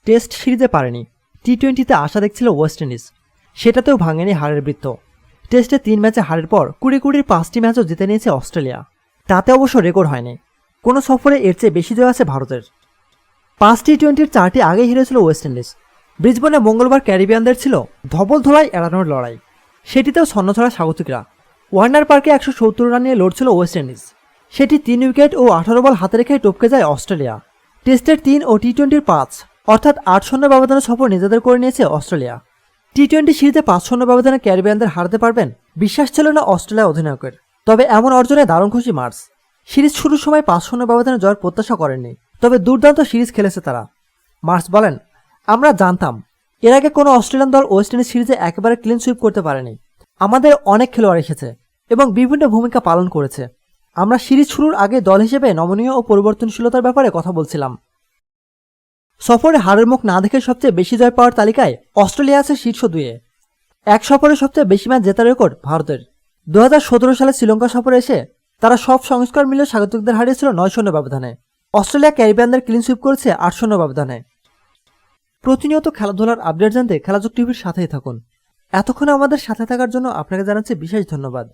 Test সিরিজে পারেনি। টি-20তে আশা দেখছিল ওয়েস্ট ইন্ডিজ, সেটাতেও ভাঙেনি হারের বৃত্ত। টেস্টে 3 ম্যাচে হারের পর কুড়ির 5টি ম্যাচও জিতে নিয়েছে অস্ট্রেলিয়া। তাতে অবশ্য রেকর্ড হয়নি। কোনো সফরে এর চেয়ে বেশি জয় আছে ভারতের। 5 টি-20-র 4টি আগেই হেরেছিল ওয়েস্ট ইন্ডিজ। ব্রিসবেনে মঙ্গলবার ক্যারিবিয়ানদের ছিল ধবল ধোলাই এড়ানোর লড়াই, সেটিতেও ছন্নছাড়া স্বাগতিকরা। ওয়ার্নার পার্কে 170 রান নিয়ে লড়ছিল ওয়েস্ট ইন্ডিজ, সেটি 3 উইকেট ও 18 বল হাতে রেখে টপকে যায় অস্ট্রেলিয়া। টেস্টের 3 ও টি-20-র 5 অর্থাৎ 8-0 ব্যবধানে সফর নিজেদের করে নিয়েছে অস্ট্রেলিয়া। টি-20 সিরিজে 5-0 ব্যবধানে ক্যারিবিয়ানদের হারাতে পারবেন বিশ্বাস ছিল না অস্ট্রেলিয়া অধিনায়কের। তবে এমন অর্জনে দারুণ খুশি মার্স। সিরিজ শুরুর সময় 5-0 ব্যবধানে জয়ের প্রত্যাশা করেননি, তবে দুর্দান্ত সিরিজ খেলেছে তারা। মার্স বলেন, আমরা জানতাম এর আগে কোনো অস্ট্রেলিয়ান দল ওয়েস্ট ইন্ডিজ সিরিজে একেবারে ক্লিন সুইপ করতে পারেনি। আমাদের অনেক খেলোয়াড় এসেছে এবং বিভিন্ন ভূমিকা পালন করেছে। আমরা সিরিজ শুরুর আগে দল হিসেবে নমনীয় ও পরিবর্তনশীলতার ব্যাপারে কথা বলছিলাম। সফরে হারের মুখ না দেখে সবচেয়ে বেশি জয় পাওয়ার তালিকায় অস্ট্রেলিয়া আছে শীর্ষ 2-এ। এক সফরে সবচেয়ে বেশি ম্যাচ জেতার রেকর্ড ভারতের। 2017 সালে শ্রীলঙ্কা সফরে এসে তারা সব সংস্কার মিলে স্বাগতিকদের হারিয়েছিল 9-0 ব্যবধানে। অস্ট্রেলিয়া ক্যারিবিয়ানদের ক্লিন সুইপ করেছে 8-0 ব্যবধানে। প্রতিনিয়ত খেলাধুলার আপডেট জানতে খেলাযোগ টিভির সাথেই থাকুন। এতক্ষণ আমাদের সাথে থাকার জন্য আপনাকে জানাচ্ছি বিশেষ ধন্যবাদ।